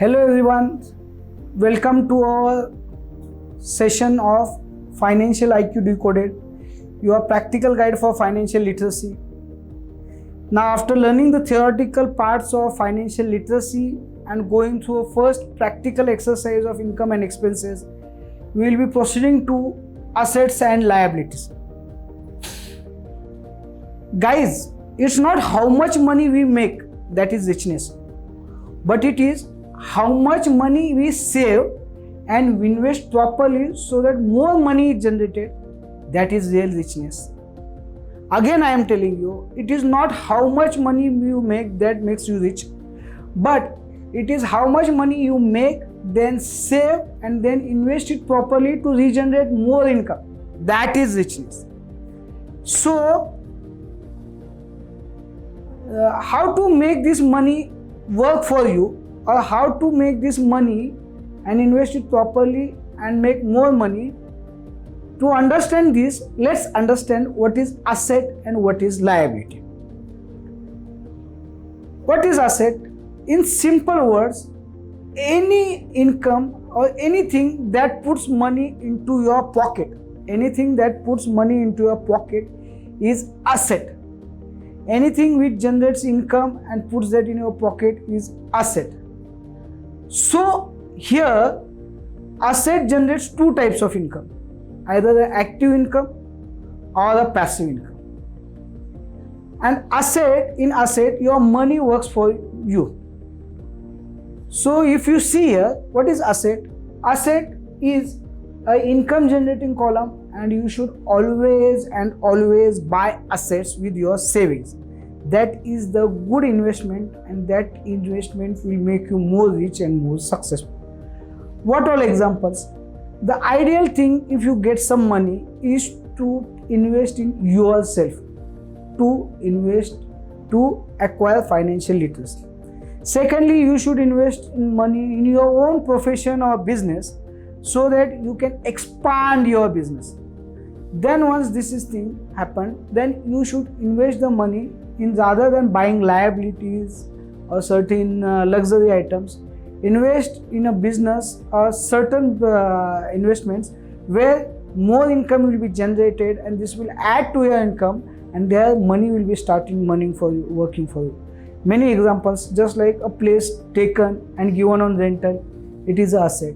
Hello everyone, welcome to our session of Financial IQ Decoded, your practical guide for financial literacy. Now after learning the theoretical parts of financial literacy and going through a first practical exercise of income and expenses, we will be proceeding to assets and liabilities. Guys, it's not how much money we make that is richness, but it is how much money we save and invest properly so that more money is generated. That is real richness. Again, I am telling you, it is not how much money you make that makes you rich, but it is how much money you make, then save and then invest it properly to regenerate more income. That is richness. So, how to make this money work for you, or how to make this money and invest it properly and make more money. To understand this, let's understand what is asset and what is liability. What is asset? In simple words, any income or anything that puts money into your pocket. Anything that puts money into your pocket is asset. Anything which generates income and puts that in your pocket is asset. So here, asset generates two types of income, either the active income or the passive income. And in asset, your money works for you. So if you see here, what is asset? Asset is an income generating column, and you should always buy assets with your savings. That is the good investment, and that investment will make you more rich and more successful. What all examples? The ideal thing, if you get some money, is to invest in yourself, to acquire financial literacy. Secondly, you should invest in money in your own profession or business so that you can expand your business. Then once this thing happened, then you should invest the money in, rather than buying liabilities or certain luxury items, invest in a business or certain investments where more income will be generated, and this will add to your income, and their money will be working for you. Many examples, just like a place taken and given on rental, it is an asset.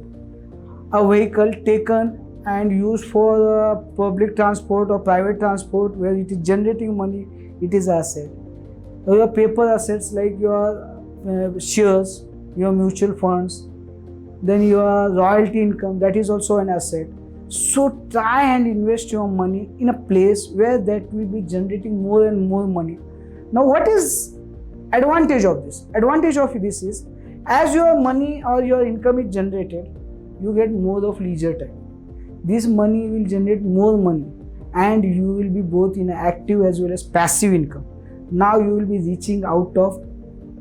A vehicle taken and used for public transport or private transport where it is generating money, it is asset. Your paper assets like your shares, your mutual funds, then your royalty income, that is also an asset. So try and invest your money in a place where that will be generating more and more money. Now what is advantage of this? Advantage of this is, as your money or your income is generated, you get more of leisure time. This money will generate more money, and you will be both in active as well as passive income. Now you will be reaching out of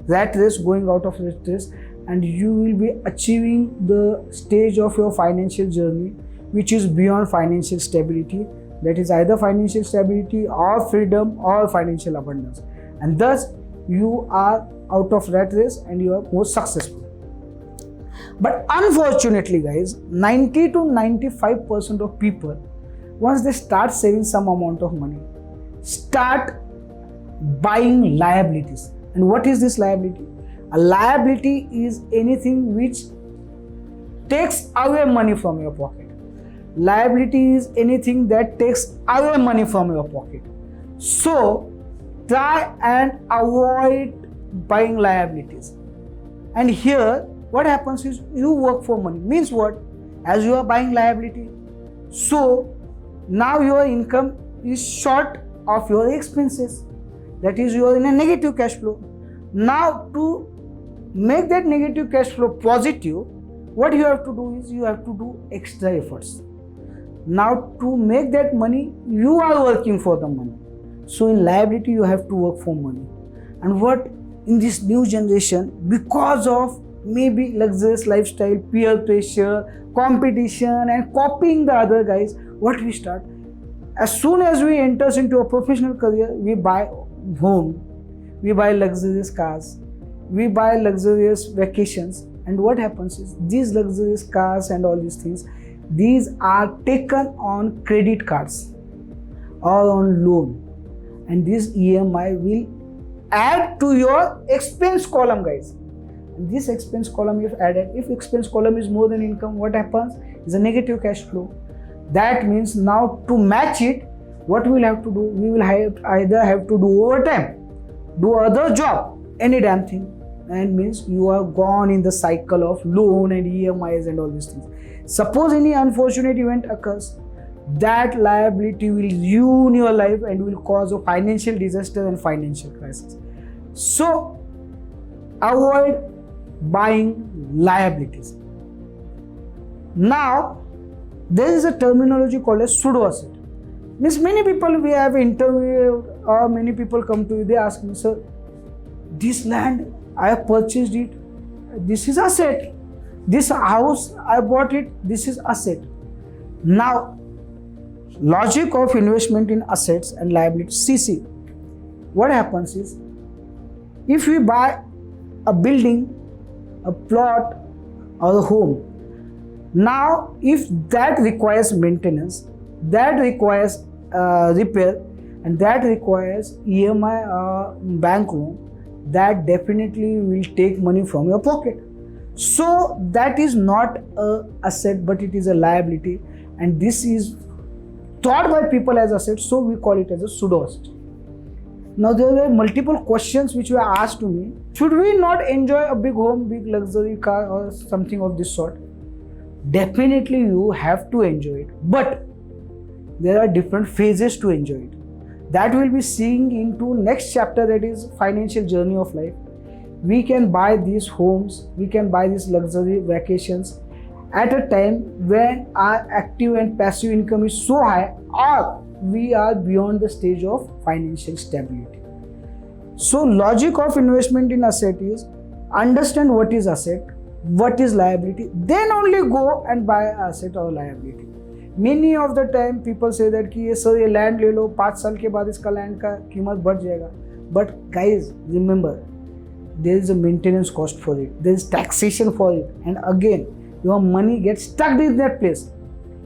rat race, going out of rat race, and you will be achieving the stage of your financial journey which is beyond financial stability. That is either financial stability or freedom or financial abundance, and thus you are out of rat race and you are more successful. But unfortunately guys, 90 to 95% of people, once they start saving some amount of money, start buying liabilities. And what is this liability? A liability is anything which takes away money from your pocket. Liability is anything that takes away money from your pocket. So try and avoid buying liabilities. And here what happens is, you work for money. Means what? As you are buying liability, so now your income is short of your expenses. That is, you are in a negative cash flow. Now to make that negative cash flow positive, what you have to do is, you have to do extra efforts. Now to make that money, you are working for the money. So in liability, you have to work for money. And what in this new generation, because of maybe luxurious lifestyle, peer pressure, competition, and copying the other guys, what we start? As soon as we enter into a professional career, we buy home, we buy luxurious cars, we buy luxurious vacations, And what happens is these luxurious cars and all these things, these are taken on credit cards or on loan, and this EMI will add to your expense column, guys. And this expense column, if added, if expense column is more than income, what happens is a negative cash flow. That means now to match it, what we'll have to do, we will either have to do overtime, do other job, any damn thing, and means you are gone in the cycle of loan and EMIs and all these things. Suppose any unfortunate event occurs, that liability will ruin your life and will cause a financial disaster and financial crisis. So avoid buying liabilities. Now there is a terminology called as pseudo asset. Means many people, we have interviewed or many people come to you, they ask me, sir, this land I have purchased it, this is asset. This house I bought it, this is asset. Now logic of investment in assets and liabilities. See, what happens is, if we buy a building, a plot or a home, now if that requires maintenance, that requires repair, and that requires EMI or bank loan, that definitely will take money from your pocket. So that is not a asset, but it is a liability, and this is thought by people as asset, so we call it as a pseudo asset. Now there were multiple questions which were asked to me. Should we not enjoy a big home, big luxury car or something of this sort? Definitely you have to enjoy it, but there are different phases to enjoy it. That we'll be seeing into next chapter, that is financial journey of life. We can buy these homes, we can buy these luxury vacations at a time when our active and passive income is so high, or we are beyond the stage of financial stability. So logic of investment in asset is understand what is asset, what is liability, then only go and buy asset or liability. Many of the time people say that कि ये sir ये land ले लो, 5 साल के बाद इसका land का कीमत बढ़ जाएगा. But guys, remember, there is a maintenance cost for it, there is taxation for it, and again your money gets stuck in that place.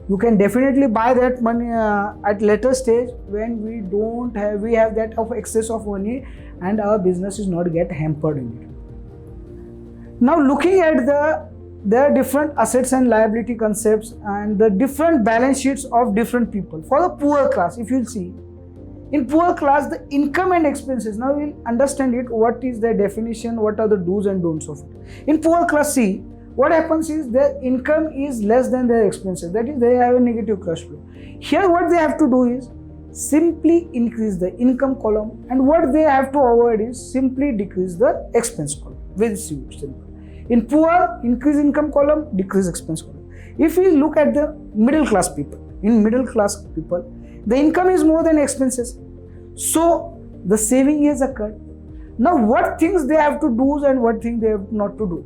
You can definitely buy that money at later stage when we have that of excess of money and our business is not get hampered in it. Now looking at there are different assets and liability concepts and the different balance sheets of different people. For the poor class, if you see, in poor class, the income and expenses, now we'll understand it, what is their definition, what are the do's and don'ts of it. In poor class C, what happens is their income is less than their expenses, that is they have a negative cash flow. Here what they have to do is simply increase the income column, and what they have to avoid is simply decrease the expense column. Very simple. In poor, increase income column, decrease expense column. If we look at the middle class people, in middle class people, the income is more than expenses. So the saving has occurred. Now what things they have to do and what things they have not to do.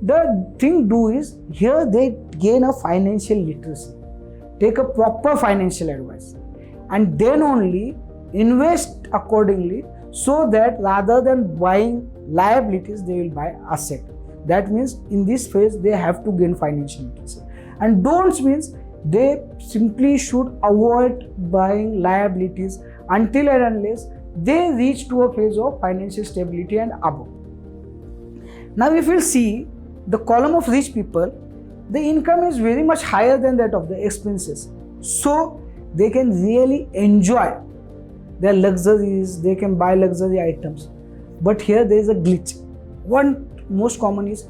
The thing do is, here they gain a financial literacy, take a proper financial advice, and then only invest accordingly, so that rather than buying liabilities, they will buy asset. That means in this phase, they have to gain financial literacy. And don'ts means they simply should avoid buying liabilities until and unless they reach to a phase of financial stability and above. Now if you see the column of rich people, the income is very much higher than that of the expenses. So they can really enjoy their luxuries, they can buy luxury items. But here there is a glitch. One most common is,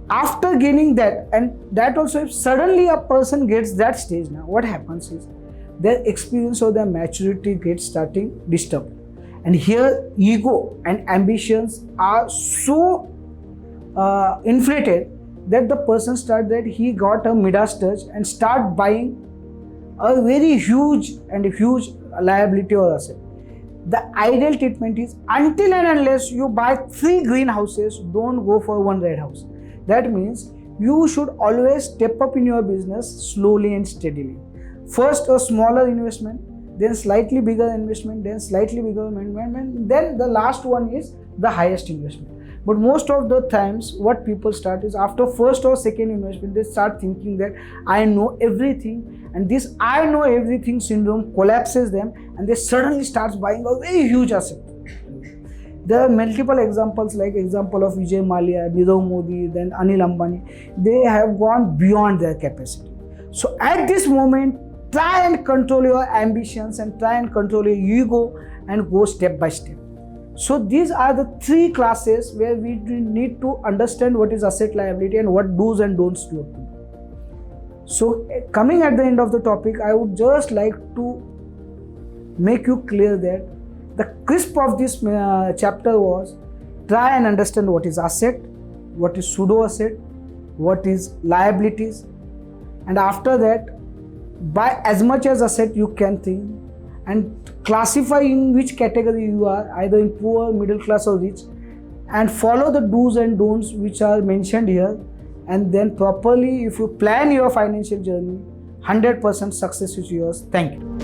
after gaining that, and that also if suddenly a person gets that stage, now what happens is their experience or their maturity gets starting disturbed. And here ego and ambitions are so inflated that the person he got a Midas touch and start buying a very huge liability or asset. The ideal treatment is, until and unless you buy 3 greenhouses, don't go for 1 red house. That means you should always step up in your business slowly and steadily. First a smaller investment, then slightly bigger investment, then slightly bigger investment, then the last one is the highest investment. But most of the times what people start is after first or second investment, they start thinking that I know everything, and this I know everything syndrome collapses them, and they suddenly starts buying a very huge asset. There are multiple examples, like example of Vijay Mallya, Nirav Modi, then Anil Ambani. They have gone beyond their capacity. So at this moment, try and control your ambitions and try and control your ego and go step by step. So these are the three classes where we need to understand what is asset liability and what do's and don'ts to do. So coming at the end of the topic, I would just like to make you clear that the crisp of this chapter was try and understand what is asset, what is pseudo asset, what is liabilities, and after that buy as much as asset you can think and classify in which category you are, either in poor, middle class or rich, and follow the do's and don'ts which are mentioned here, and then properly if you plan your financial journey, 100% success is yours. Thank you.